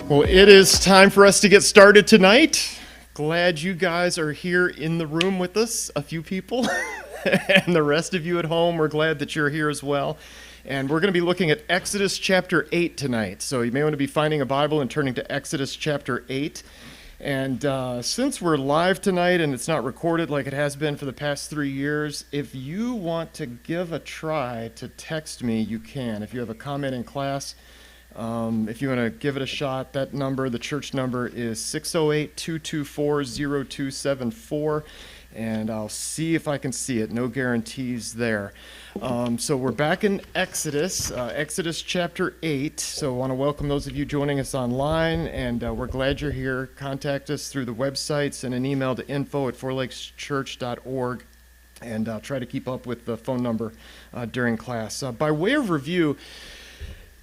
Well, it is time for us to get started tonight. Glad you guys are here in the room with us, a few people, and the rest of you at home, we're glad that you're here as well. And we're going to be looking at Exodus chapter 8 tonight. So you may want to be finding a Bible and turning to Exodus chapter 8. And since we're live tonight and it's not recorded like it has been for the past 3 years, if you want to give a try to text me, you can. If you have a comment in class, if you want to give it a shot, that number, the church number, is 608-224-0274, and I'll see if I can see it. No guarantees there. So we're back in Exodus, Exodus chapter 8. So I want to welcome those of you joining us online, and we're glad you're here. Contact us through the website, send an email to info@fourlakeschurch.org, and try to keep up with the phone number during class. By way of review,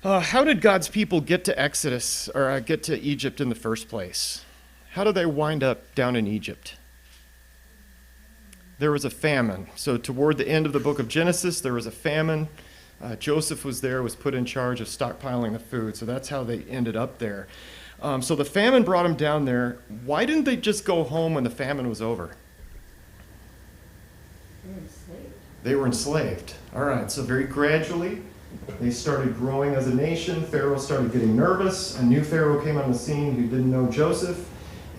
how did God's people get to Exodus, or get to Egypt in the first place? How did they wind up down in Egypt? There was a famine. So toward the end of the book of Genesis, there was a famine. Joseph was there, was put in charge of stockpiling the food. So that's how they ended up there. So the famine brought them down there. Why didn't they just go home when the famine was over? They were enslaved. All right, so very gradually, they started growing as a nation. Pharaoh started getting nervous. A new Pharaoh came on the scene who didn't know Joseph.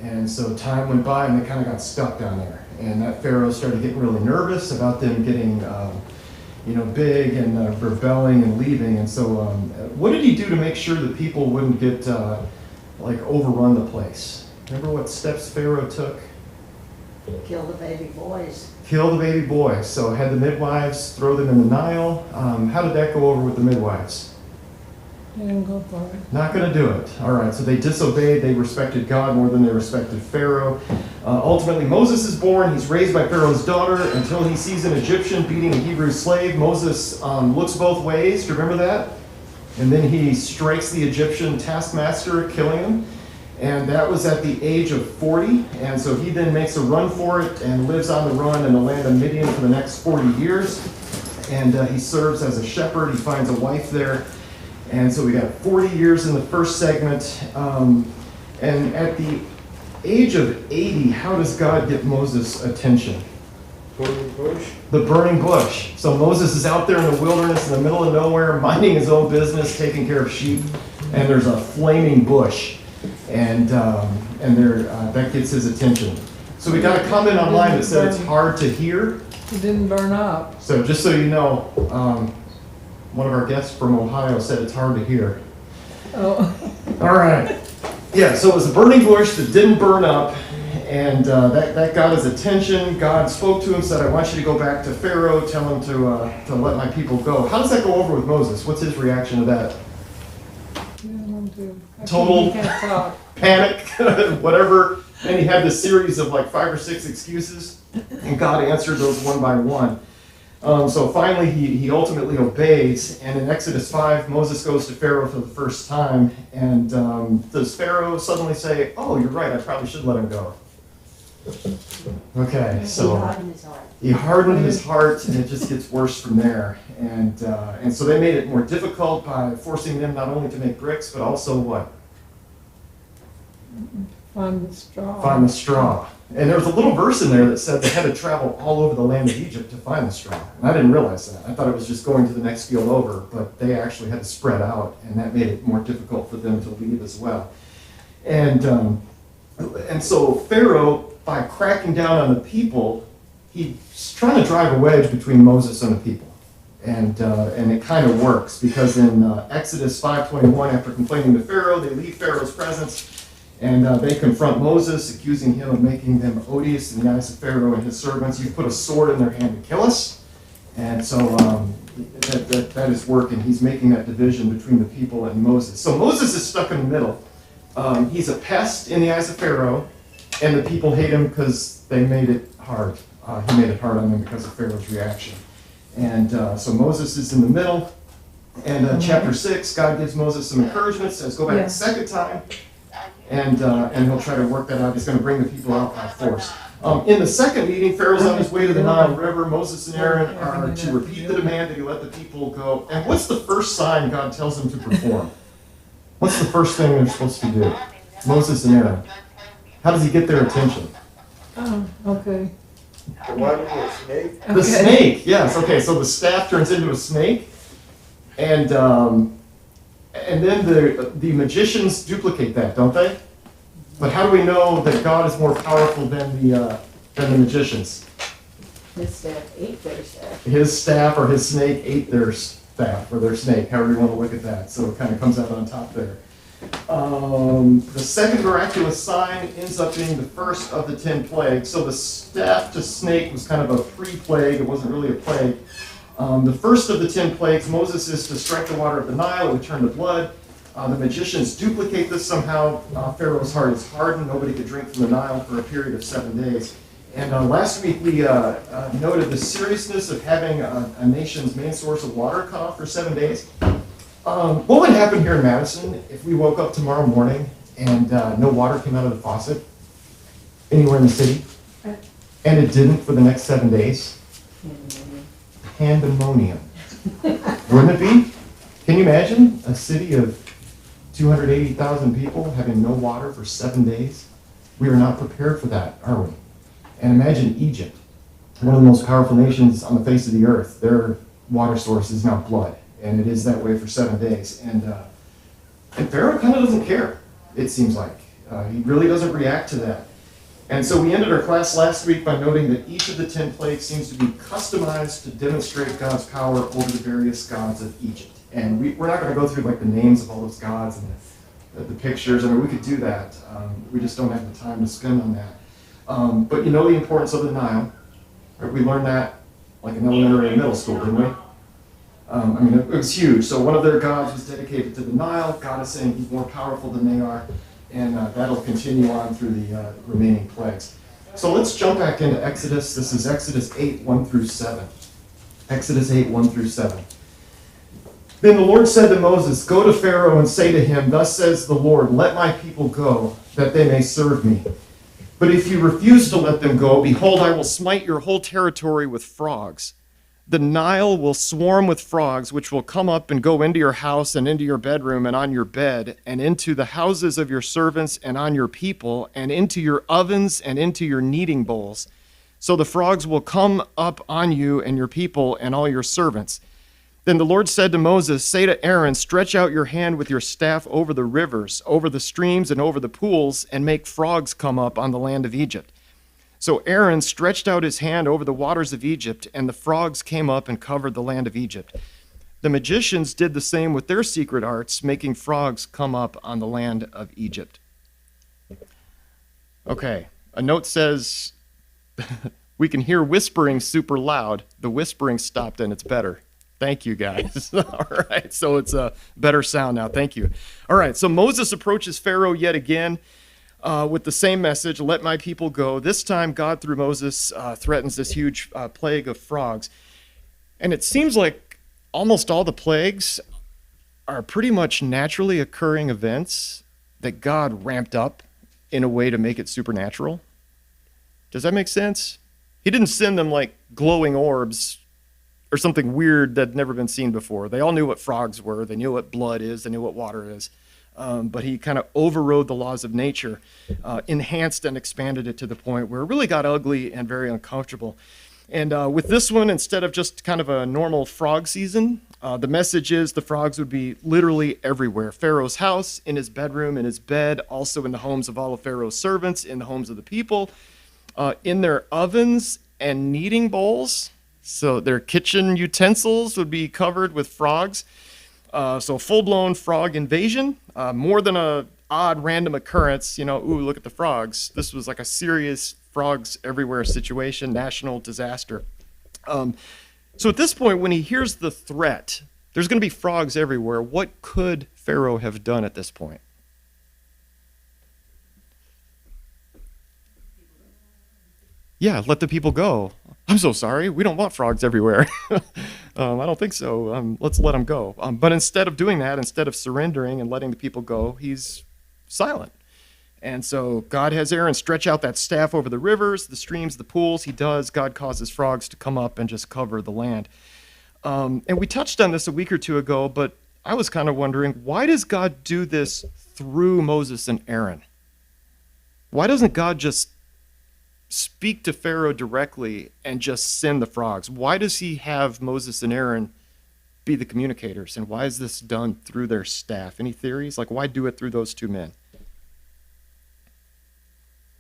And so time went by and they kind of got stuck down there. And that Pharaoh started getting really nervous about them getting big and rebelling and leaving. And so what did he do to make sure that people wouldn't get overrun the place? Remember what steps Pharaoh took? Kill the baby boys. Kill the baby boys. So had the midwives throw them in the Nile. How did that go over with the midwives? They didn't go for it. Not going to do it. All right, so they disobeyed. They respected God more than they respected Pharaoh. Ultimately, Moses is born. He's raised by Pharaoh's daughter until he sees an Egyptian beating a Hebrew slave. Moses looks both ways. Do you remember that? And then he strikes the Egyptian taskmaster, killing him. And that was at the age of 40. And so he then makes a run for it and lives on the run in the land of Midian for the next 40 years. And he serves as a shepherd. He finds a wife there. And so we got 40 years in the first segment. And at the age of 80, how does God get Moses' attention? Burning bush. The burning bush. So Moses is out there in the wilderness in the middle of nowhere, minding his own business, taking care of sheep. And there's a flaming bush. And that gets his attention. So we got a comment online that said it's hard to hear. It didn't burn up. So just so you know, one of our guests from Ohio said it's hard to hear. Oh. All right. Yeah, so it was a burning bush that didn't burn up, and that got his attention. God spoke to him, said, I want you to go back to Pharaoh, tell him to let my people go. How does that go over with Moses? What's his reaction to that? Total panic, whatever. And he had this series of 5 or 6 excuses, and God answered those one by one. So finally, he ultimately obeys, and in Exodus 5, Moses goes to Pharaoh for the first time, and does Pharaoh suddenly say, oh, you're right, I probably should let him go? Okay, so he hardened his heart, and it just gets worse from there. And so they made it more difficult by forcing them not only to make bricks, but also what? Find the straw. Find the straw. And there was a little verse in there that said they had to travel all over the land of Egypt to find the straw. And I didn't realize that. I thought it was just going to the next field over, but they actually had to spread out, and that made it more difficult for them to leave as well. And so Pharaoh, by cracking down on the people, he's trying to drive a wedge between Moses and the people. And it kind of works, because in Exodus 5:21, after complaining to Pharaoh, they leave Pharaoh's presence. And they confront Moses, accusing him of making them odious in the eyes of Pharaoh and his servants. You've put a sword in their hand to kill us. And so that is working. He's making that division between the people and Moses. So Moses is stuck in the middle. He's a pest in the eyes of Pharaoh, and the people hate him because they made it hard. He made it hard on them because of Pharaoh's reaction. And so Moses is in the middle. And chapter 6, God gives Moses some encouragement, says, go back a second time. And he'll try to work that out. He's going to bring the people out by force. In the second meeting, Pharaoh's on his way to the Nile River. Moses and Aaron are to repeat the demand that he let the people go. And what's the first sign God tells him to perform? What's the first thing they're supposed to do? Moses and Aaron. How does he get their attention? Oh, okay. The one with the snake? The snake, yes. Okay, so the staff turns into a snake, and then the magicians duplicate that, don't they? But how do we know that God is more powerful than the magicians? His staff ate their staff. His staff or his snake ate their staff or their snake, however you want to look at that. So it kind of comes out on top there. The second miraculous sign ends up being the first of the 10 plagues. So the staff to snake was kind of a pre-plague. It wasn't really a plague. The first of the 10 plagues, Moses is to strike the water of the Nile. It would turn to blood. The magicians duplicate this somehow. Pharaoh's heart is hardened. Nobody could drink from the Nile for a period of 7 days. And last week we noted the seriousness of having a nation's main source of water cut off for 7 days. What would happen here in Madison if we woke up tomorrow morning and no water came out of the faucet anywhere in the city? And it didn't for the next 7 days? Pandemonium. Wouldn't it be? Can you imagine a city of 280,000 people having no water for 7 days? We are not prepared for that, are we? And imagine Egypt, one of the most powerful nations on the face of the earth. Their water source is now blood, and it is that way for 7 days. And Pharaoh kind of doesn't care, it seems like. He really doesn't react to that. And so we ended our class last week by noting that each of the 10 plagues seems to be customized to demonstrate God's power over the various gods of Egypt. And we're not going to go through like the names of all those gods and the pictures. I mean, we could do that. We just don't have the time to spend on that. But you know the importance of the Nile. Right? We learned that like in elementary and middle school, didn't we? I mean, it was huge. So one of their gods was dedicated to the Nile. God is saying he's more powerful than they are. And that'll continue on through the remaining plagues. So let's jump back into Exodus. This is Exodus 8, 1 through 7. Exodus 8, 1 through 7. Then the Lord said to Moses, "Go to Pharaoh and say to him, 'Thus says the Lord, let my people go, that they may serve me. But if you refuse to let them go, behold, I will smite your whole territory with frogs. The Nile will swarm with frogs, which will come up and go into your house and into your bedroom and on your bed, and into the houses of your servants and on your people, and into your ovens and into your kneading bowls. So the frogs will come up on you and your people and all your servants.' Then the Lord said to Moses, 'Say to Aaron, stretch out your hand with your staff over the rivers, over the streams, and over the pools, and make frogs come up on the land of Egypt.' So Aaron stretched out his hand over the waters of Egypt, and the frogs came up and covered the land of Egypt. The magicians did the same with their secret arts, making frogs come up on the land of Egypt." Okay, a note says, we can hear whispering super loud. The whispering stopped and it's better. Thank you, guys. All right, so it's a better sound now. Thank you. All right, so Moses approaches Pharaoh yet again with the same message, "Let my people go." This time, God, through Moses, threatens this huge plague of frogs. And it seems like almost all the plagues are pretty much naturally occurring events that God ramped up in a way to make it supernatural. Does that make sense? He didn't send them like glowing orbs or something weird that had never been seen before. They all knew what frogs were. They knew what blood is. They knew what water is. But he kind of overrode the laws of nature, enhanced and expanded it to the point where it really got ugly and very uncomfortable. And with this one, instead of just kind of a normal frog season, the message is the frogs would be literally everywhere. Pharaoh's house, in his bedroom, in his bed, also in the homes of all of Pharaoh's servants, in the homes of the people, in their ovens and kneading bowls. So their kitchen utensils would be covered with frogs. So full-blown frog invasion, more than a odd random occurrence, ooh, look at the frogs. This was like a serious frogs everywhere situation, national disaster. So at this point, when he hears the threat, there's going to be frogs everywhere. What could Pharaoh have done at this point? Yeah, let the people go. I'm so sorry. We don't want frogs everywhere. I don't think so. Let's let them go. But instead of doing that, instead of surrendering and letting the people go, he's silent. And so God has Aaron stretch out that staff over the rivers, the streams, the pools. He does. God causes frogs to come up and just cover the land. And we touched on this a week or two ago, but I was kind of wondering, why does God do this through Moses and Aaron? Why doesn't God just speak to Pharaoh directly and just send the frogs? Why does he have Moses and Aaron be the communicators? And why is this done through their staff? Any theories? Like, why do it through those two men? I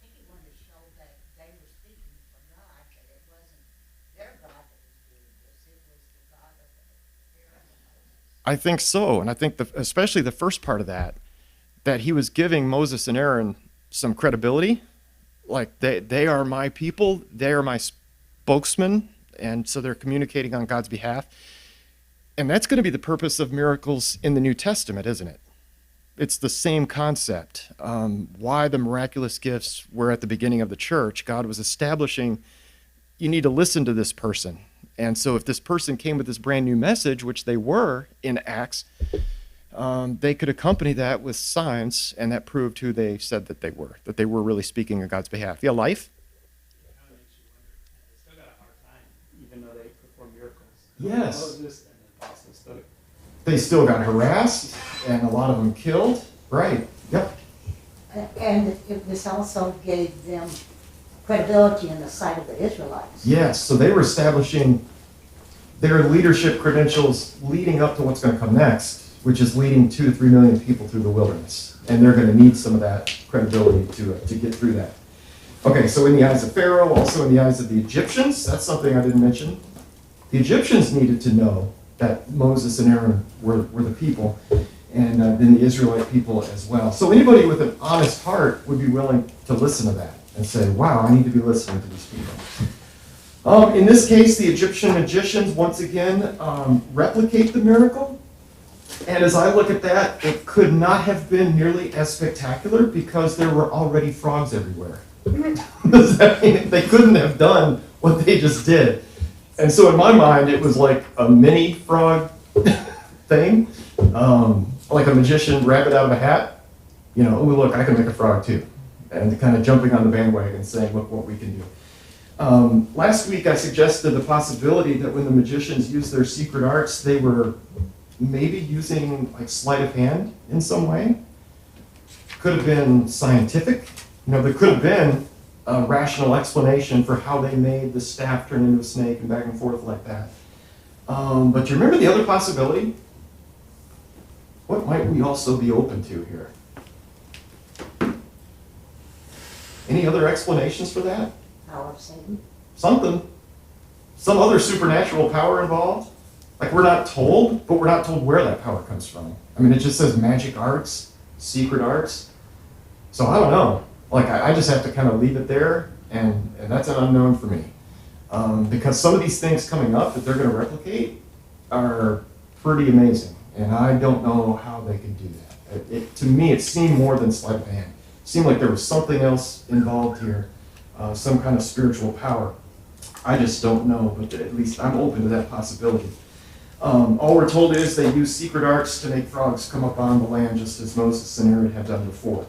think he wanted to show that they were speaking from God, that it wasn't their God that was doing this, it was the God of Aaron and Moses. I think so. And I think especially the first part of that he was giving Moses and Aaron some credibility. Like, they are my people, they are my spokesmen, and so they're communicating on God's behalf. And that's going to be the purpose of miracles in the New Testament, isn't it? It's the same concept. Why the miraculous gifts were at the beginning of the church. God was establishing, you need to listen to this person. And so if this person came with this brand new message, which they were in Acts, they could accompany that with signs, and that proved who they said that they were really speaking on God's behalf. Yeah, life? It kind of makes you wonder, and they still got a hard time, even though they perform miracles. Yes. Moses and the apostles still. They still got harassed, and a lot of them killed. Right. Yep. And this also gave them credibility in the sight of the Israelites. Yes. So they were establishing their leadership credentials leading up to what's going to come next, which is leading 2 to 3 million people through the wilderness. And they're going to need some of that credibility to get through that. Okay, so in the eyes of Pharaoh, also in the eyes of the Egyptians, that's something I didn't mention. The Egyptians needed to know that Moses and Aaron were the people, and then the Israelite people as well. So anybody with an honest heart would be willing to listen to that and say, wow, I need to be listening to these people. In this case, the Egyptian magicians, once again, replicate the miracle. And as I look at that, it could not have been nearly as spectacular because there were already frogs everywhere. Does that mean they couldn't have done what they just did? And so in my mind, it was like a mini frog thing, like a magician rabbit out of a hat. You know, oh, look, I can make a frog too. And kind of jumping on the bandwagon saying, look what we can do. Last week, I suggested the possibility that when the magicians used their secret arts, they were maybe using like sleight of hand in some way. Could have been scientific. You know, there could have been a rational explanation for how they made the staff turn into a snake and back and forth like that. But do you remember the other possibility? What might we also be open to here? Any other explanations for that? Power of Satan. Something. Some other supernatural power involved. Like, we're not told, but we're not told where that power comes from. I mean, it just says magic arts, secret arts. So I don't know. Like, I just have to kind of leave it there, and that's an unknown for me. Because some of these things coming up that they're going to replicate are pretty amazing, and I don't know how they can do that. To me, it seemed more than sleight of hand. It seemed like there was something else involved here, some kind of spiritual power. I just don't know, but at least I'm open to that possibility. All we're told is they used secret arts to make frogs come up on the land just as Moses and Aaron had done before.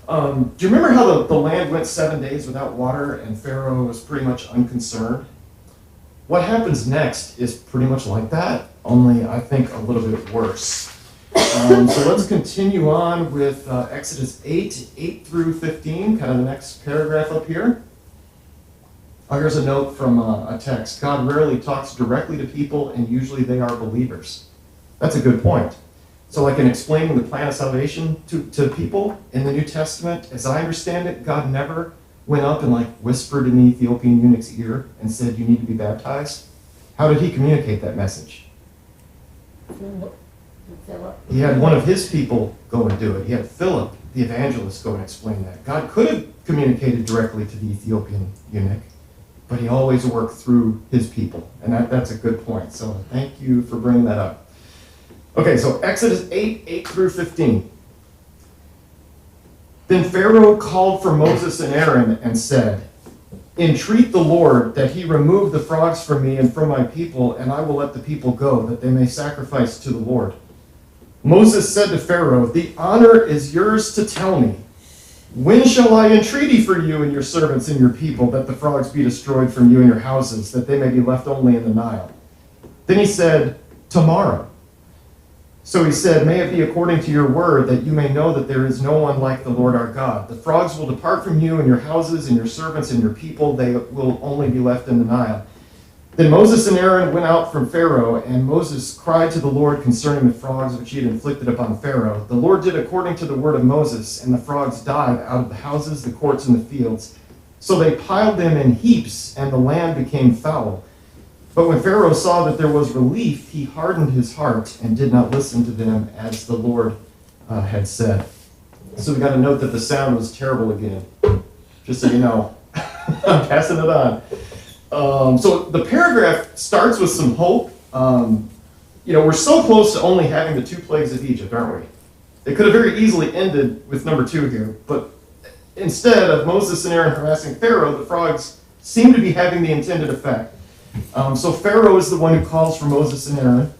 Do you remember how the land went 7 days without water and Pharaoh was pretty much unconcerned? What happens next is pretty much like that, only I think a little bit worse. So let's continue on with Exodus 8 through 15, kind of the next paragraph up here. Here's a note from a text. God rarely talks directly to people, and usually they are believers. That's a good point. So like in explaining the plan of salvation to people in the New Testament, as I understand it, God never went up and like whispered in the Ethiopian eunuch's ear and said, you need to be baptized. How did he communicate that message? Philip. He had one of his people go and do it. He had Philip, the evangelist, go and explain that. God could have communicated directly to the Ethiopian eunuch, but he always worked through his people. And that's a good point. So thank you for bringing that up. Okay, so Exodus 8 through 15. Then Pharaoh called for Moses and Aaron and said, entreat the Lord that he remove the frogs from me and from my people, and I will let the people go, that they may sacrifice to the Lord. Moses said to Pharaoh, the honor is yours to tell me. When shall I entreaty for you and your servants and your people, that the frogs be destroyed from you and your houses, that they may be left only in the Nile? Then he said, tomorrow. So he said, "May it be according to your word, that you may know that there is no one like the Lord our God. The frogs will depart from you and your houses and your servants and your people. They will only be left in the Nile." Then Moses and Aaron went out from Pharaoh, and Moses cried to the Lord concerning the frogs which he had inflicted upon Pharaoh. The Lord did according to the word of Moses, and the frogs died out of the houses, the courts, and the fields. So they piled them in heaps, and the land became foul. But when Pharaoh saw that there was relief, he hardened his heart and did not listen to them as the Lord had said. So we got to note that the sound was terrible again, just so you know. I'm passing it on. So the paragraph starts with some hope. We're so close to only having the 2 plagues of Egypt, aren't we? It could have very easily ended with number 2 here, but instead of Moses and Aaron harassing Pharaoh, the frogs seem to be having the intended effect. So Pharaoh is the one who calls for Moses and Aaron,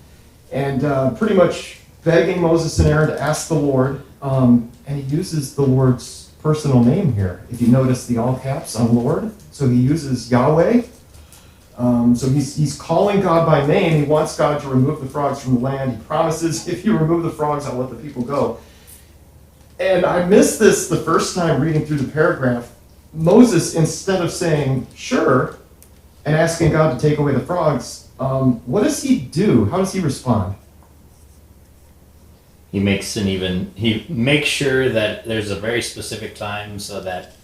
and pretty much begging Moses and Aaron to ask the Lord, and he uses the Lord's personal name here. If you notice the all caps on Lord, so he uses Yahweh. So he's calling God by name. He wants God to remove the frogs from the land. He promises, if you remove the frogs, I'll let the people go. And I missed this the first time reading through the paragraph. Moses, instead of saying, sure, and asking God to take away the frogs, what does he do? How does he respond? He makes sure that there's a very specific time so that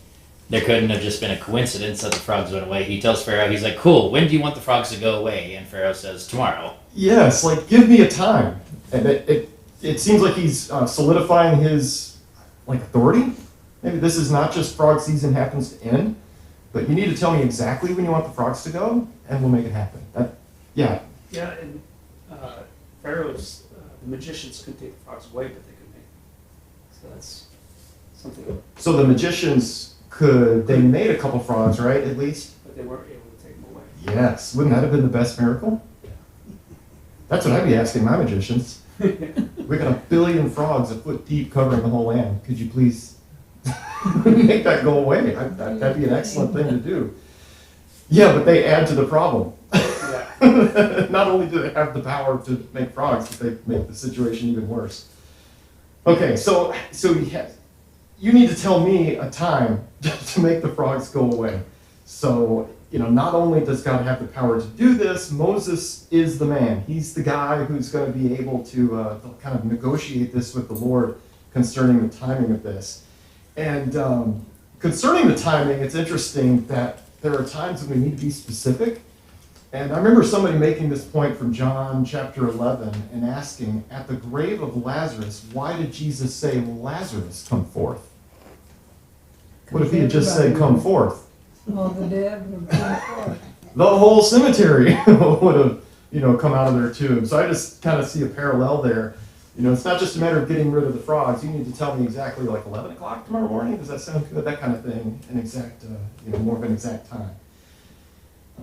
there couldn't have just been a coincidence that the frogs went away. He tells Pharaoh, he's like, cool, when do you want the frogs to go away? And Pharaoh says, tomorrow. Yes, like, give me a time. And it seems like he's solidifying his authority. Maybe this is not just frog season happens to end, but you need to tell me exactly when you want the frogs to go, and we'll make it happen. Yeah, and Pharaoh's, the magicians couldn't take the frogs away, but they could make them. So that's something. So the magicians they made a couple frogs, right, at least? But they weren't able to take them away. Yes. Wouldn't that have been the best miracle? That's what I'd be asking my magicians. We got 1 billion frogs a foot deep covering the whole land. Could you please make that go away? That'd be an excellent thing to do. Yeah, but they add to the problem. Yeah. Not only do they have the power to make frogs, but they make the situation even worse. Okay, so you need to tell me a time to make the frogs go away. So, not only does God have the power to do this, Moses is the man. He's the guy who's going to be able to kind of negotiate this with the Lord concerning the timing of this. And concerning the timing, it's interesting that there are times when we need to be specific. And I remember somebody making this point from John chapter 11 and asking, at the grave of Lazarus, why did Jesus say, Lazarus, come forth? What if he had just said, come forth? All the dead would come forth. The whole cemetery would have, come out of their tomb. So I just kind of see a parallel there. It's not just a matter of getting rid of the frogs. You need to tell me exactly, 11 o'clock tomorrow morning. Does that sound good? That kind of thing. An exact, more of an exact time.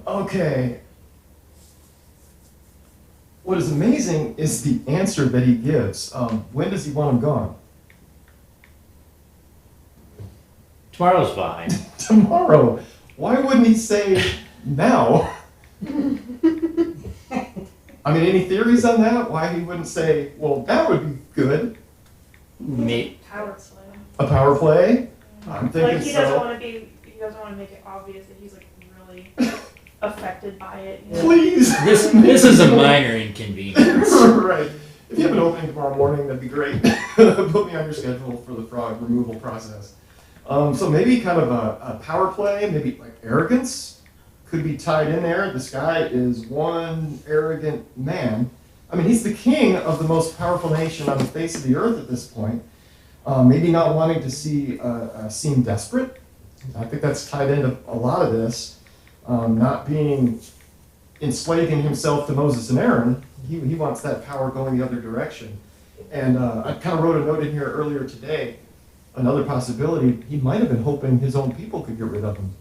Okay. What is amazing is the answer that he gives. When does he want them gone? Tomorrow's fine. Tomorrow. Why wouldn't he say now? Any theories on that? Why he wouldn't say, well, that would be good? Power play. A power play? I'm thinking He doesn't want to make it obvious that he's really affected by it. Please. This is a minor inconvenience. Right. If you have an opening tomorrow morning, that'd be great. Put me on your schedule for the frog removal process. So maybe kind of a power play, maybe arrogance could be tied in there. This guy is one arrogant man. He's the king of the most powerful nation on the face of the earth at this point. Maybe not wanting to seem desperate. I think that's tied into a lot of this. Not being enslaving himself to Moses and Aaron. He wants that power going the other direction. And I kind of wrote a note in here earlier today. Another possibility, he might have been hoping his own people could get rid of him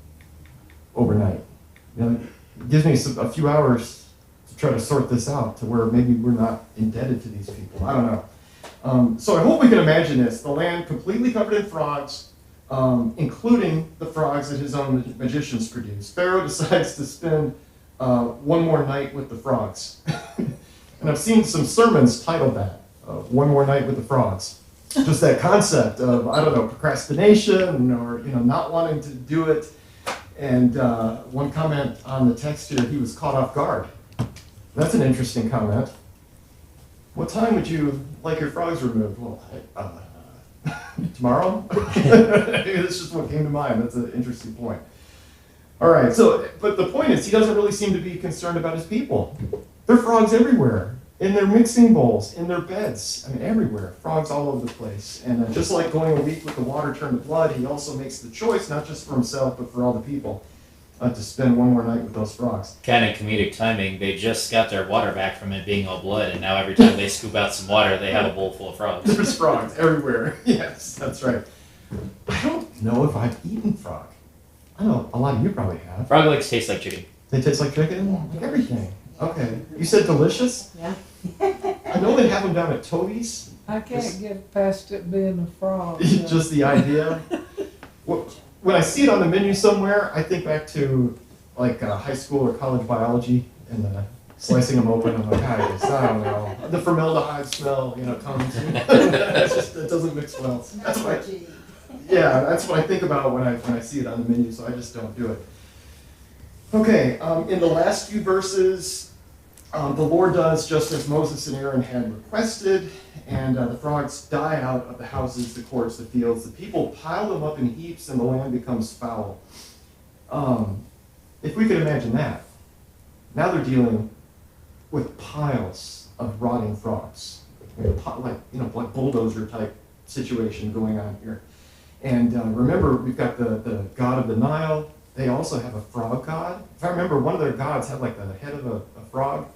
overnight. It gives me a few hours to try to sort this out to where maybe we're not indebted to these people. I don't know. So I hope we can imagine this. The land completely covered in frogs, including the frogs that his own magicians produced. Pharaoh decides to spend one more night with the frogs. And I've seen some sermons titled that. one more night with the frogs. Just that concept of, I don't know, procrastination or, not wanting to do it. And one comment on the text here, he was caught off guard. That's an interesting comment. What time would you like your frogs removed? Well, tomorrow? That's just what came to mind. That's an interesting point. All right, but the point is, he doesn't really seem to be concerned about his people. There are frogs everywhere, in their mixing bowls, in their beds, I mean, everywhere. Frogs all over the place. And just like going a week with the water turned to blood, he also makes the choice, not just for himself, but for all the people, to spend one more night with those frogs. Kind of comedic timing. They just got their water back from it being all blood, and now every time they scoop out some water, they have a bowl full of frogs. There's frogs everywhere. Yes, that's right. I don't know if I've eaten frog. I know a lot of you probably have. Frog legs taste like chicken. They taste like chicken? Like everything. Okay. You said delicious? Yeah. I know they have them down at Toby's. I can't get past it being a frog. Just the idea. When I see it on the menu somewhere, I think back to like high school or college biology and slicing them open. I'm like, I don't know. The formaldehyde smell, comes. It doesn't mix well. That's what I think about when I see it on the menu, so I just don't do it. Okay, in the last few verses, the Lord does just as Moses and Aaron had requested, and the frogs die out of the houses, the courts, the fields. The people pile them up in heaps, and the land becomes foul. If we could imagine that, now they're dealing with piles of rotting frogs, like bulldozer type situation going on here. And remember, we've got the god of the Nile. They also have a frog god. If I remember, one of their gods had like the head of a frog.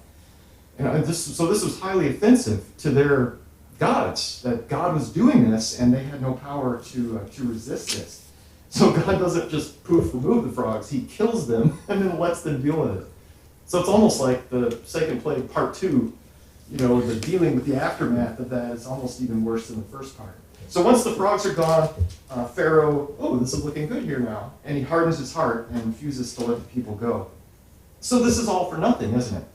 And this was highly offensive to their gods, that God was doing this and they had no power to resist this. So God doesn't just poof remove the frogs, he kills them and then lets them deal with it. So it's almost like the second plague part 2, the dealing with the aftermath of that is almost even worse than the first part. So once the frogs are gone, Pharaoh, this is looking good here now, and he hardens his heart and refuses to let the people go. So this is all for nothing, isn't it?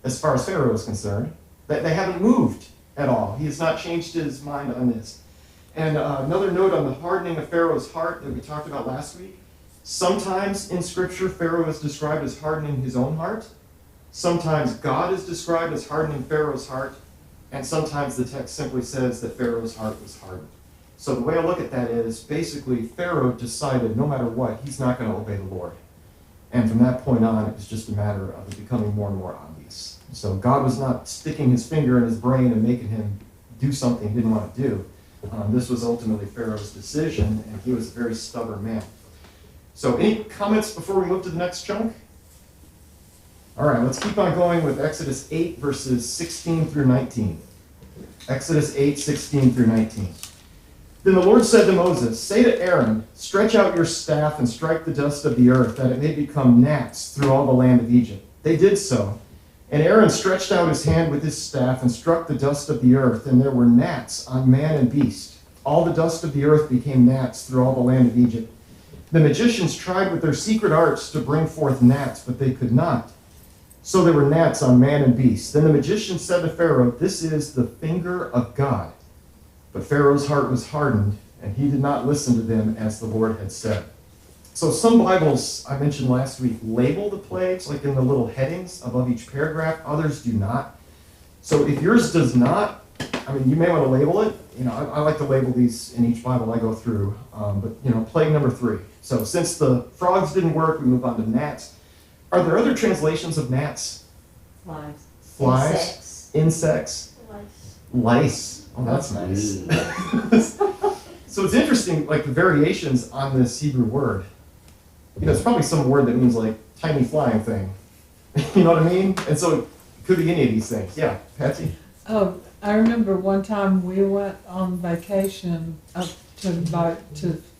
As far as Pharaoh is concerned. They haven't moved at all. He has not changed his mind on this. And another note on the hardening of Pharaoh's heart that we talked about last week. Sometimes in Scripture, Pharaoh is described as hardening his own heart. Sometimes God is described as hardening Pharaoh's heart. And sometimes the text simply says that Pharaoh's heart was hardened. So the way I look at that is, basically, Pharaoh decided no matter what, he's not going to obey the Lord. And from that point on, it was just a matter of it becoming more and more obvious. So God was not sticking his finger in his brain and making him do something he didn't want to do. This was ultimately Pharaoh's decision, and he was a very stubborn man. So any comments before we move to the next chunk? All right, let's keep on going with Exodus 8, verses 16 through 19. Exodus 8, 16 through 19. Then the Lord said to Moses, "Say to Aaron, stretch out your staff and strike the dust of the earth, that it may become gnats through all the land of Egypt." They did so. And Aaron stretched out his hand with his staff and struck the dust of the earth, and there were gnats on man and beast. All the dust of the earth became gnats through all the land of Egypt. The magicians tried with their secret arts to bring forth gnats, but they could not. So there were gnats on man and beast. Then the magician said to Pharaoh, "This is the finger of God." But Pharaoh's heart was hardened, and he did not listen to them as the Lord had said. So some Bibles, I mentioned last week, label the plagues, like in the little headings above each paragraph. Others do not. So if yours does not, you may want to label it. I like to label these in each Bible I go through. But plague number 3. So since the frogs didn't work, we move on to gnats. Are there other translations of gnats? Flies. Flies? Insects? Lice. Oh, that's nice. So it's interesting, like the variations on this Hebrew word. It's probably some word that means like tiny flying thing. You know what I mean? And so it could be any of these things. Yeah, Patsy? Oh, I remember one time we went on vacation up to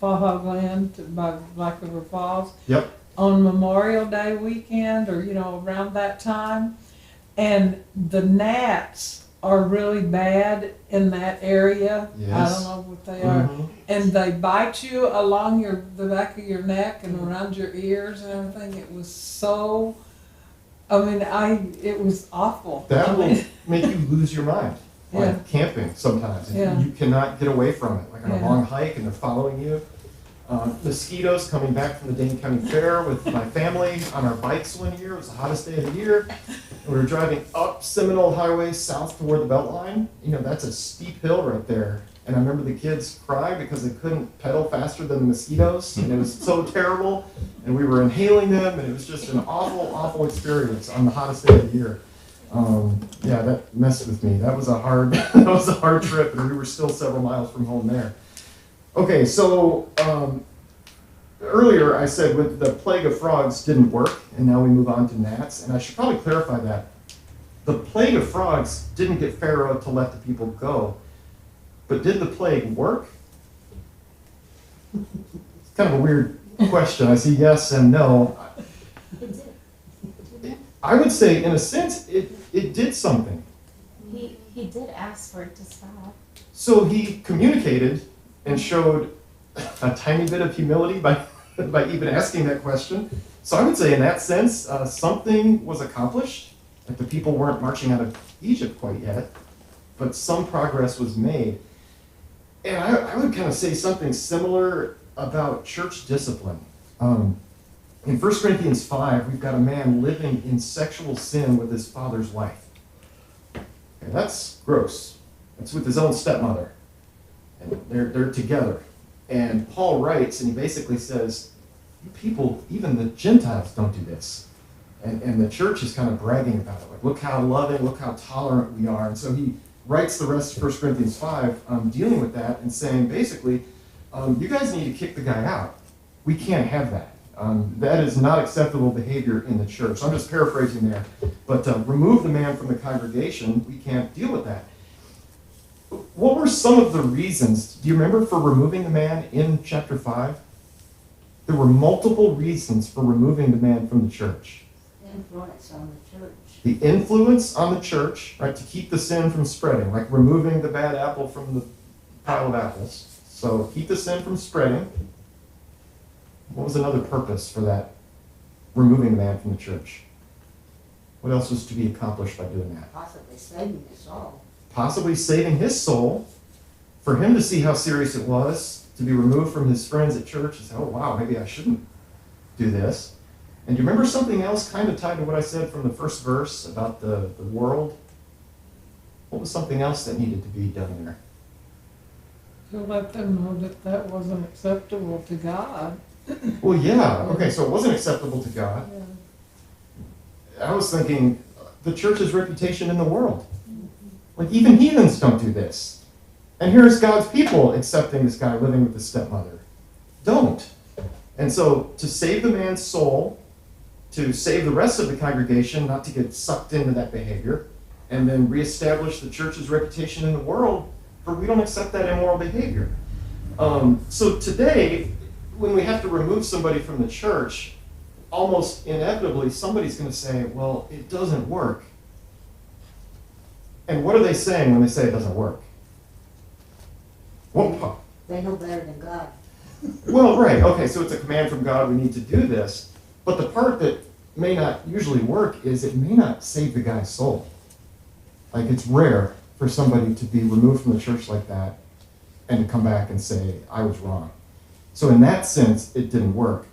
Fahog Land, by Black River Falls. Yep. On Memorial Day weekend, or around that time, and the gnats are really bad in that area. Yes. I don't know what they are, and they bite you along the back of your neck and around your ears and everything. It was so. It was awful. That will make you lose your mind. like camping sometimes. And Yeah. You cannot get away from it, like on a Yeah. long hike and they're following you. Mosquitoes coming back from the Dane County Fair with my family on our bikes one year. It was the hottest day of the year. And we were driving up Seminole Highway south toward the Beltline. You know, that's a steep hill right there. And I remember the kids cry because they couldn't pedal faster than the mosquitoes. And it was so terrible. And we were inhaling them. And it was just an awful, awful experience on the hottest day of the year. Yeah, that messed with me. That was a hard, that was a hard trip. And we were still several miles from home there. Okay, so earlier I said with the plague of frogs didn't work, and now we move on to gnats. And I should probably clarify that. The plague of frogs didn't get Pharaoh to let the people go. But did the plague work? It's kind of a weird question. I see yes and no. It did. I would say, in a sense, it did something. He did ask for it to stop. So he communicated and showed a tiny bit of humility by even asking that question. So I would say in that sense, something was accomplished. Like the people weren't marching out of Egypt quite yet, but some progress was made. And I would kind of say something similar about church discipline. In 1 Corinthians 5, we've got a man living in sexual sin with his father's wife. Okay, that's gross. That's with his own stepmother. And they're together. And Paul writes, and he basically says, you people, even the Gentiles don't do this. And the church is kind of bragging about it. Like, look how loving, look how tolerant we are. And so he writes the rest of 1 Corinthians 5 dealing with that and saying, basically, you guys need to kick the guy out. We can't have that. That is not acceptable behavior in the church. So I'm just paraphrasing there. But remove the man from the congregation. We can't deal with that. What were some of the reasons, do you remember, for removing the man in chapter 5? There were multiple reasons for removing the man from the church. Influence on the church. The influence on the church, right, to keep the sin from spreading, like removing the bad apple from the pile of apples. So keep the sin from spreading. What was another purpose for that, removing the man from the church? What else was to be accomplished by doing that? Possibly saving us all. Possibly saving his soul, for him to see how serious it was, to be removed from his friends at church and say, oh wow, maybe I shouldn't do this. And do you remember something else kind of tied to what I said from the first verse about the world? What was something else that needed to be done there? To let them know that that wasn't acceptable to God. Well, yeah, okay, so it wasn't acceptable to God. I was thinking the church's reputation in the world. Like, even heathens don't do this. And here's God's people accepting this guy living with his stepmother. Don't. And so, to save the man's soul, to save the rest of the congregation, not to get sucked into that behavior, and then reestablish the church's reputation in the world, for we don't accept that immoral behavior. So today, when we have to remove somebody from the church, almost inevitably, somebody's going to say, well, it doesn't work. And what are they saying when they say it doesn't work? Well, They know better than God. well, right, okay, so it's a command from God, we need to do this. But the part that may not usually work is it may not save the guy's soul. Like, it's rare for somebody to be removed from the church like that and to come back and say, I was wrong. So in that sense, it didn't work.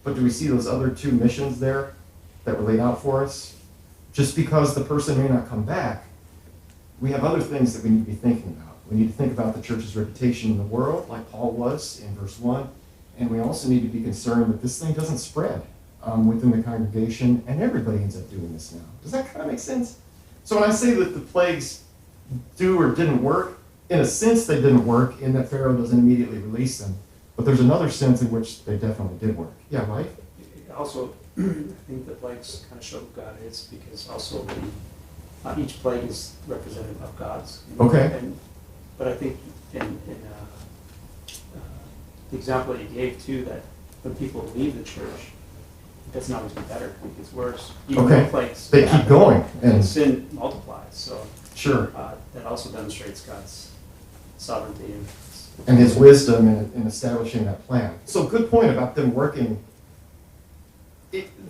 But do we see those other two missions there that were laid out for us? Just because the person may not come back, we have other things that we need to be thinking about. We need to think about the church's reputation in the world, like Paul was in verse 1. And we also need to be concerned that this thing doesn't spread within the congregation, and everybody ends up doing this now. Does that kind of make sense? So when I say that the plagues do or didn't work, in a sense they didn't work in that Pharaoh doesn't immediately release them. But there's another sense in which they definitely did work. Yeah, Mike? Also, I think the plagues kind of show who God is, because also each plague is representative of God's. Okay. But I think in the example that you gave too, that when people leave the church, it doesn't always get better, it gets worse. Even Okay. though plagues They keep happen, going. and And sin multiplies. So sure. that also demonstrates God's sovereignty And his wisdom in establishing that plan. So good point about them working.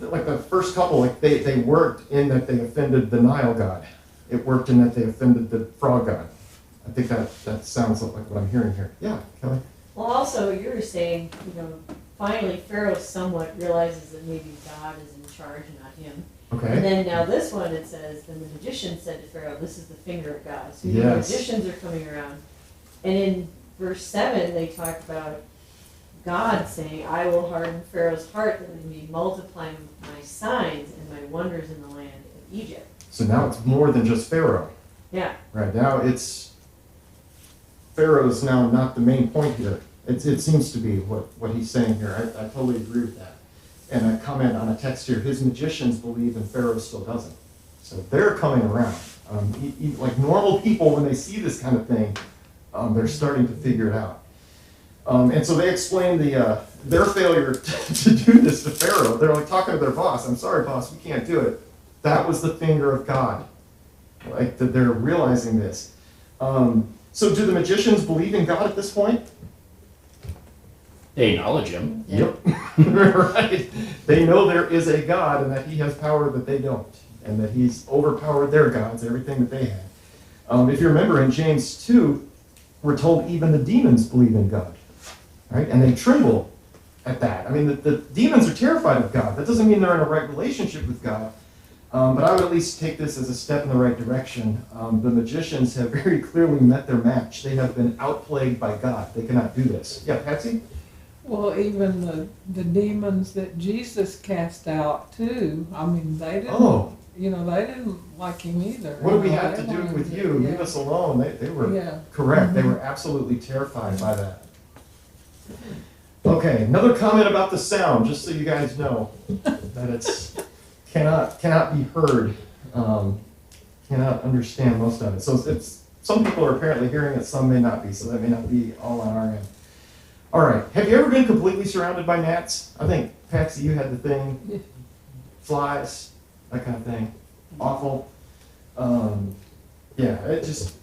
Like the first couple, like they worked in that they offended the Nile god. it worked in that they offended the frog god. I think that sounds like what I'm hearing here. Yeah, Kelly? Well, also, you were saying, finally Pharaoh somewhat realizes that maybe God is in charge, not him. And Okay. then now this one, it says, then the magician said to Pharaoh, this is the finger of God. So the Yes. magicians are coming around. And in verse 7, they talk about God saying, I will harden Pharaoh's heart that he may multiply my signs and my wonders in the land of Egypt. So now it's more than just Pharaoh. Yeah. Right now it's Pharaoh's now not the main point here. It seems to be what he's saying here. I totally agree with that. And a comment on a text here, his magicians believe and Pharaoh still doesn't. So they're coming around. Like normal people, when they see this kind of thing, they're starting to figure it out. And so they explain their failure to do this to Pharaoh. They're like talking to their boss, I'm sorry boss, we can't do it. That was the finger of God. Like that they're realizing this. So do the magicians believe in God at this point? They acknowledge him. Yep. Right. They know there is a God and that he has power that they don't. And that he's overpowered their gods, everything that they had. If you remember in James 2, we're told even the demons believe in God. Right? And they tremble at that. I mean, the demons are terrified of God. That doesn't mean they're in a right relationship with God. But I would at least take this as a step in the right direction. The magicians have very clearly met their match. They have been outplayed by God. They cannot do this. Yeah, Patsy? Well, even the demons that Jesus cast out too, I mean, they didn't, Oh, they didn't like him either. what do we You know, have they to do wanted with to- you? yeah. Leave us alone. They were Yeah. correct. They were absolutely terrified by that. Okay, another comment about the sound, just so you guys know that it's cannot be heard, cannot understand most of it. So it's some people are apparently hearing it, some may not be. So that may not be all on our end. All right, have you ever been completely surrounded by gnats? I think Patsy, you had the thing, flies, that kind of thing. Awful. Yeah, it just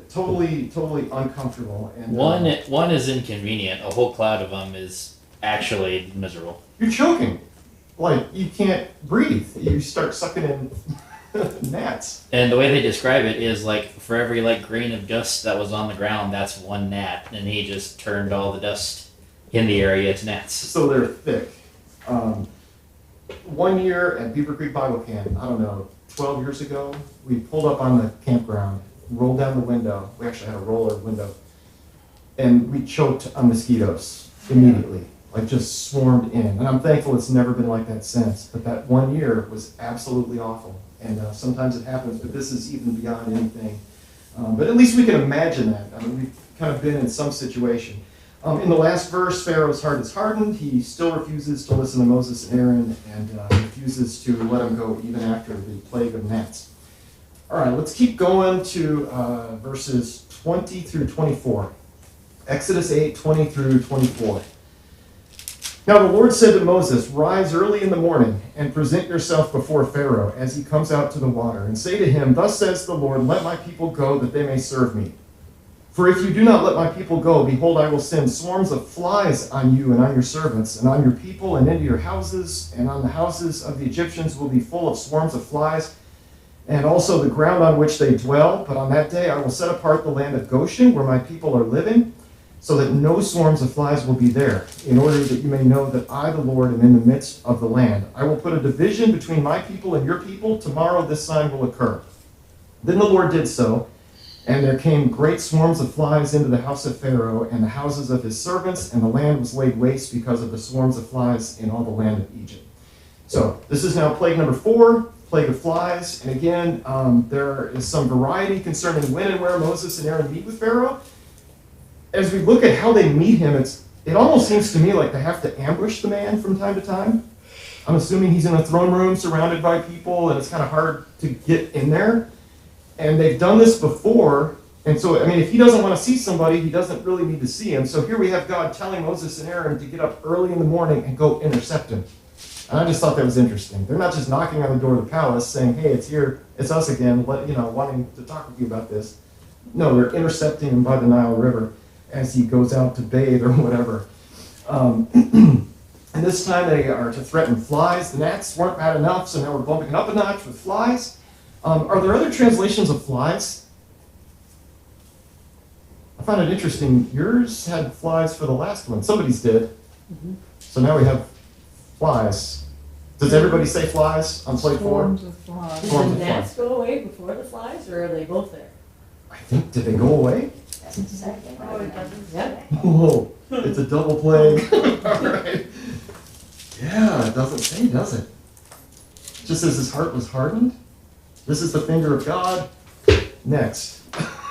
totally uncomfortable. And One is inconvenient. A whole cloud of them is actually miserable. you're choking, like you can't breathe. You start sucking in gnats. And the way they describe it is like for every grain of dust that was on the ground, that's one gnat, and he just turned all the dust in the area to gnats. So they're thick. 1 year at Beaver Creek Bible Camp, I don't know, 12 years ago, we pulled up on the campground, rolled down the window. We actually had a roller window, and we choked on mosquitoes immediately, like just swarmed in. And I'm thankful it's never been like that since. But that 1 year was absolutely awful. And sometimes it happens, but this is even beyond anything. But at least we can imagine that. I mean, we've kind of been in some situation. In the last verse, Pharaoh's heart is hardened. He still refuses to listen to Moses and Aaron and refuses to let them go even after the plague of gnats. All right, let's keep going to verses 20 through 24. Exodus 8, 20 through 24. Now the Lord said to Moses, rise early in the morning and present yourself before Pharaoh as he comes out to the water, and say to him, thus says the Lord, let my people go that they may serve me. For if you do not let my people go, behold, I will send swarms of flies on you and on your servants, and on your people, and into your houses, and on the houses of the Egyptians will be full of swarms of flies, and also the ground on which they dwell. But on that day I will set apart the land of Goshen, where my people are living, so that no swarms of flies will be there, in order that you may know that I, the Lord, am in the midst of the land. I will put a division between my people and your people. Tomorrow this sign will occur. Then the Lord did so. And there came great swarms of flies into the house of Pharaoh and the houses of his servants, and the land was laid waste because of the swarms of flies in all the land of Egypt. So this is now plague number 4, plague of flies. And again, there is some variety concerning when and where Moses and Aaron meet with Pharaoh. As we look at how they meet him, it almost seems to me like they have to ambush the man from time to time. I'm assuming he's in a throne room surrounded by people, and it's kind of hard to get in there. And they've done this before, and so, I mean, if he doesn't want to see somebody, he doesn't really need to see him. So here we have God telling Moses and Aaron to get up early in the morning and go intercept him. And I just thought that was interesting. They're not just knocking on the door of the palace saying, hey, it's here, it's us again, wanting to talk with you about this. No, they're intercepting him by the Nile River as he goes out to bathe or whatever. And this time they are to threaten flies. The gnats weren't bad enough, so now we're bumping it up a notch with flies. Are there other translations of flies? I found it interesting. Yours had flies for the last one. Somebody's did. Mhm. So now we have flies. Does everybody say flies on plate 4? Swarms of flies. Did Form the of gnats go away before the flies, or are they both there? I think, did they go away? That's exactly Oh, it doesn't Yeah. say. Whoa, it's a double plague. All right. Yeah, it doesn't say, does it? Just as his heart was hardened. This is the finger of God. Next.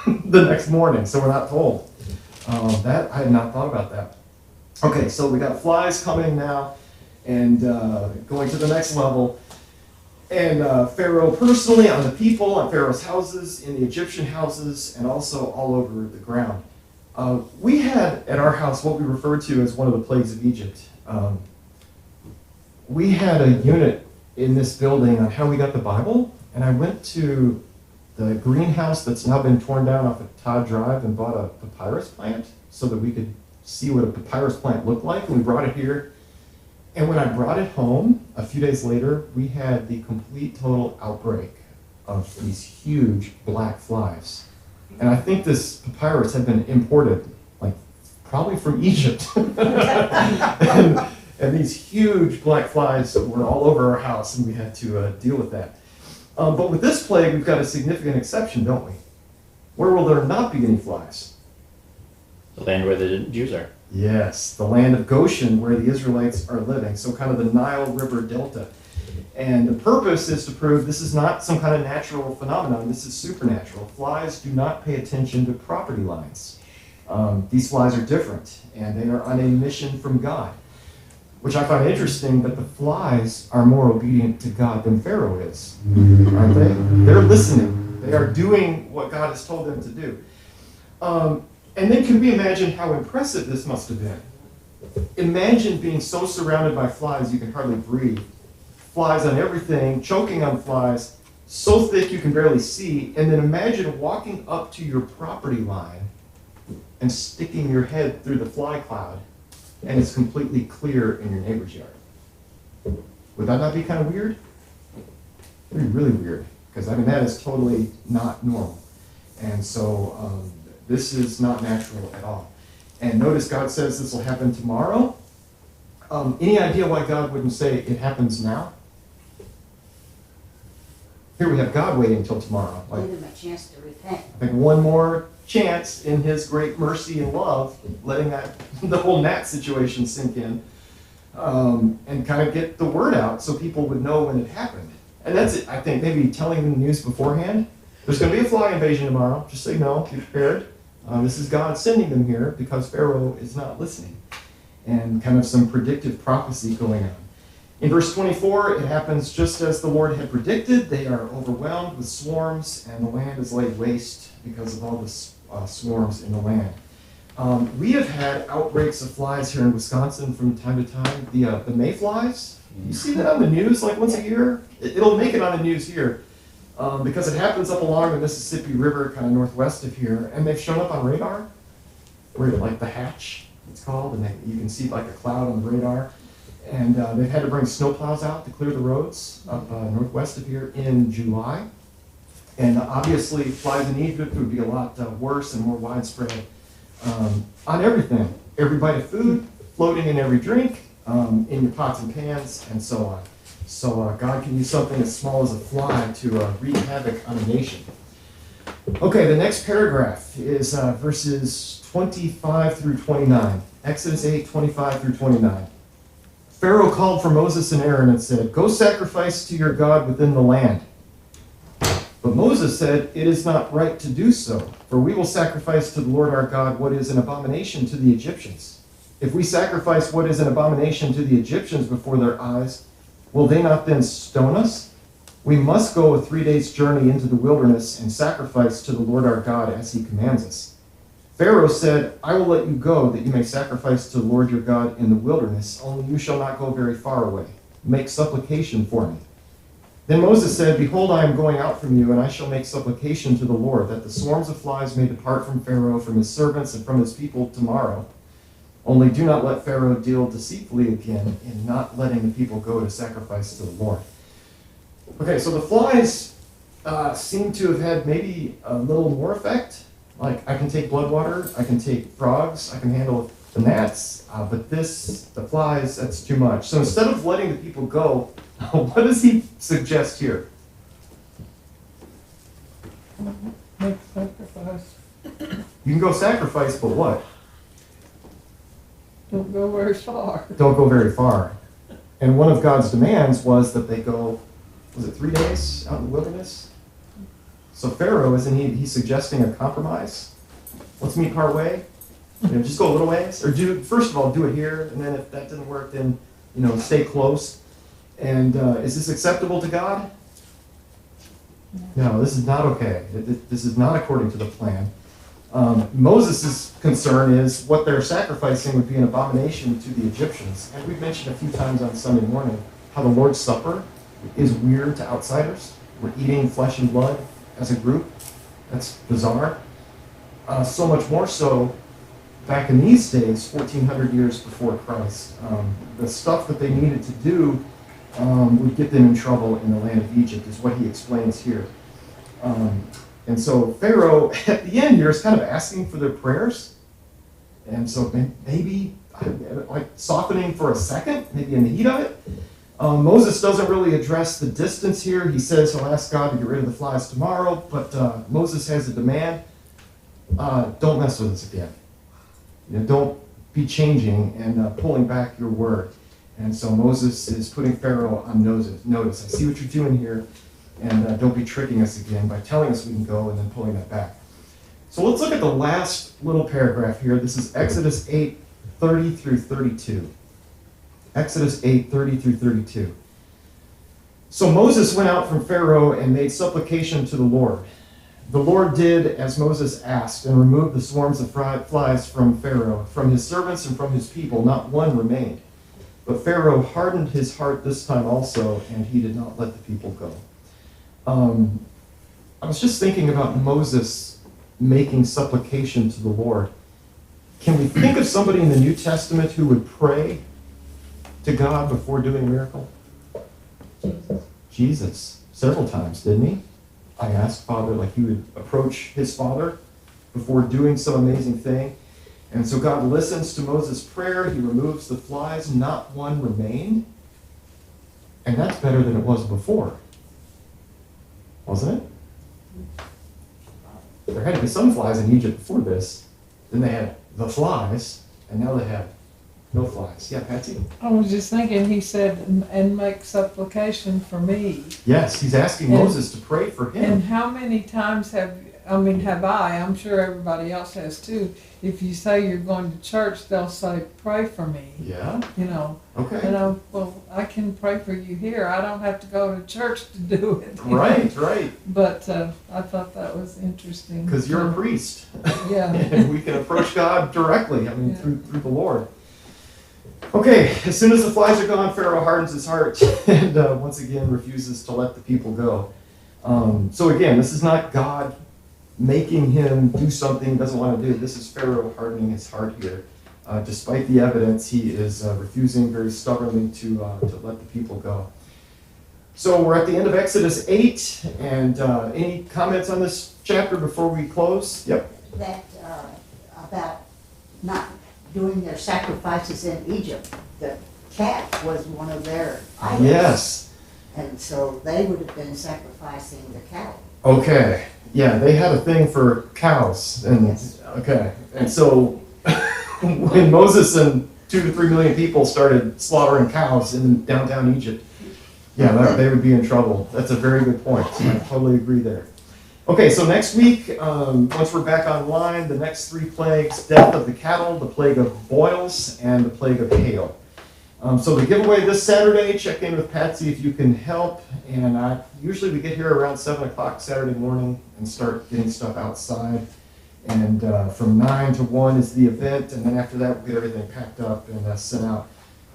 The next morning, so we're not told. That, I had not thought about that. Okay, so we got flies coming now and going to the next level. And Pharaoh personally on the people, on Pharaoh's houses, in the Egyptian houses, and also all over the ground. We had at our house what we refer to as one of the plagues of Egypt. We had a unit in this building on how we got the Bible, and I went to the greenhouse that's now been torn down off of Todd Drive and bought a papyrus plant so that we could see what a papyrus plant looked like, and we brought it here. And when I brought it home, a few days later, we had the complete total outbreak of these huge black flies. And I think this papyrus had been imported, like, probably from Egypt. and these huge black flies were all over our house, and we had to deal with that. But with this plague, we've got a significant exception, don't we? Where will there not be any flies? The land where the Jews are. Yes, the land of Goshen where the Israelites are living, so kind of the Nile River Delta. And the purpose is to prove this is not some kind of natural phenomenon, this is supernatural. Flies do not pay attention to property lines. These flies are different, and they are on a mission from God, which I find interesting that the flies are more obedient to God than Pharaoh is, aren't they? They're listening. They are doing what God has told them to do. And then can we imagine how impressive this must have been? Imagine being so surrounded by flies you can hardly breathe. Flies on everything, choking on flies, so thick you can barely see, and then imagine walking up to your property line and sticking your head through the fly cloud, and it's completely clear in your neighbor's yard. Would that not be kind of weird? It would be really weird, because I mean that is totally not normal. And so this is not natural at all. And notice God says this will happen tomorrow. Any idea why God wouldn't say it happens now? Here we have God waiting until tomorrow. Like, Give them a chance to repent. I think one more chance in his great mercy and love, letting the whole gnat situation sink in, and kind of get the word out so people would know when it happened. And that's it, I think, maybe telling them the news beforehand. There's going to be a fly invasion tomorrow, just so you know, be prepared. This is God sending them here because Pharaoh is not listening. And kind of some predictive prophecy going on. In verse 24, it happens just as the Lord had predicted. They are overwhelmed with swarms, and the land is laid waste because of all the swarms in the land. We have had outbreaks of flies here in Wisconsin from time to time. The mayflies, you see that on the news like once a year? It'll make it on the news here. Because it happens up along the Mississippi River, kind of northwest of here, and they've shown up on radar, where like the hatch, it's called, and you can see like a cloud on the radar. And they've had to bring snowplows out to clear the roads up northwest of here in July. And obviously, flies in Egypt would be a lot worse and more widespread on everything. Every bite of food, floating in every drink, in your pots and pans, and so on. So God can use something as small as a fly to wreak havoc on a nation. Okay, the next paragraph is verses 25 through 29. Exodus 8, 25 through 29. Pharaoh called for Moses and Aaron and said, "Go sacrifice to your God within the land." But Moses said, "It is not right to do so, for we will sacrifice to the Lord our God what is an abomination to the Egyptians. If we sacrifice what is an abomination to the Egyptians before their eyes, will they not then stone us? We must go a 3 days' journey into the wilderness and sacrifice to the Lord our God as he commands us." Pharaoh said, "I will let you go, that you may sacrifice to the Lord your God in the wilderness, only you shall not go very far away. Make supplication for me." Then Moses said, "Behold, I am going out from you, and I shall make supplication to the Lord, that the swarms of flies may depart from Pharaoh, from his servants, and from his people tomorrow. Only do not let Pharaoh deal deceitfully again in not letting the people go to sacrifice to the Lord." Okay, so the flies seem to have had maybe a little more effect. Like, I can take blood water, I can take frogs, I can handle the gnats, but the flies, that's too much. So instead of letting the people go, what does he suggest here? Make sacrifice. You can go sacrifice, but what? Don't go very far. Don't go very far. And one of God's demands was that they go, was it 3 days out in the wilderness? So Pharaoh, isn't he's suggesting a compromise? Let's meet partway. Just go a little ways. Or first of all, do it here, and then if that didn't work, then, stay close. And is this acceptable to God? No, this is not okay. This is not according to the plan. Moses' concern is what they're sacrificing would be an abomination to the Egyptians. And we've mentioned a few times on Sunday morning how the Lord's Supper is weird to outsiders. We're eating flesh and blood as a group. That's bizarre. So much more so back in these days, 1400 years before Christ. The stuff that they needed to do would get them in trouble in the land of Egypt, is what he explains here. And so Pharaoh, at the end here, is kind of asking for their prayers. And so maybe, like softening for a second, maybe in the heat of it. Moses doesn't really address the distance here. He says he'll ask God to get rid of the flies tomorrow, but Moses has a demand. Don't mess with us again. Don't be changing and pulling back your word. And so Moses is putting Pharaoh on notice. I see what you're doing here, and don't be tricking us again by telling us we can go and then pulling that back. So let's look at the last little paragraph here. This is Exodus 8:30 through 32. Exodus 8:30 through 32. So Moses went out from Pharaoh and made supplication to the Lord. The Lord did as Moses asked and removed the swarms of flies from Pharaoh, from his servants and from his people. Not one remained. But Pharaoh hardened his heart this time also, and he did not let the people go. I was just thinking about Moses making supplication to the Lord. Can we think of somebody in the New Testament who would pray to God before doing a miracle? Jesus. Several times, didn't he? I asked Father, like he would approach his Father before doing some amazing thing. And so God listens to Moses' prayer. He removes the flies. Not one remained. And that's better than it was before. Wasn't it? There had to be some flies in Egypt before this. Then they had the flies, and now they have no flies. Yeah, Patsy? I was just thinking, he said, and make supplication for me. Yes, he's asking Moses to pray for him. And how many times have I'm sure everybody else has too, if you say you're going to church, they'll say, pray for me. Yeah? Okay. And I can pray for you here. I don't have to go to church to do it. Right. But I thought that was interesting. Because you're a priest. Yeah. And we can approach God directly, through the Lord. Okay, as soon as the flies are gone, Pharaoh hardens his heart and once again refuses to let the people go. So again, this is not God making him do something he doesn't want to do. This is Pharaoh hardening his heart here. Despite the evidence, he is refusing very stubbornly to let the people go. So we're at the end of Exodus 8, and any comments on this chapter before we close? Yep. That, about not doing their sacrifices in Egypt, the cat was one of their idols. Yes. And so they would have been sacrificing the cattle. Okay. Yeah, they had a thing for cows. And Yes. okay. And so when Moses and 2 to 3 million people started slaughtering cows in downtown Egypt, they would be in trouble. That's a very good point. I totally agree there. Okay, so next week, once we're back online, the next 3 plagues: death of the cattle, the plague of boils, and the plague of hail. So the giveaway this Saturday, check in with Patsy if you can help. And usually we get here around 7 o'clock Saturday morning and start getting stuff outside. And from 9 to 1 is the event. And then after that, we'll get everything packed up and sent out.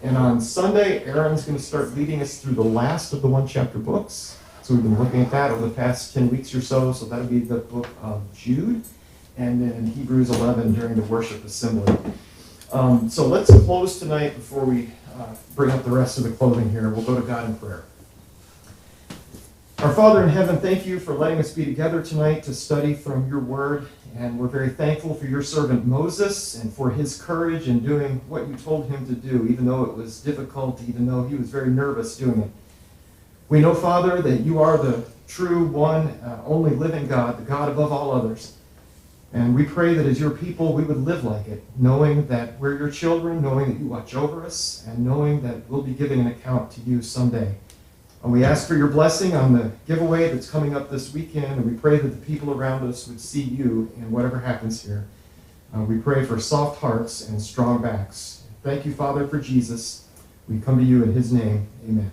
And on Sunday, Aaron's going to start leading us through the last of the one-chapter books. So we've been looking at that over the past 10 weeks or so. So that'll be the book of Jude. And then Hebrews 11 during the worship assembly. So let's close tonight before we bring up the rest of the clothing here. We'll go to God in prayer. Our Father in heaven, thank you for letting us be together tonight to study from your word. And we're very thankful for your servant Moses and for his courage in doing what you told him to do, even though it was difficult, even though he was very nervous doing it. We know, Father, that you are the true one, only living God, the God above all others. And we pray that as your people, we would live like it, knowing that we're your children, knowing that you watch over us, and knowing that we'll be giving an account to you someday. And we ask for your blessing on the giveaway that's coming up this weekend, and we pray that the people around us would see you in whatever happens here. We pray for soft hearts and strong backs. Thank you, Father, for Jesus. We come to you in his name. Amen.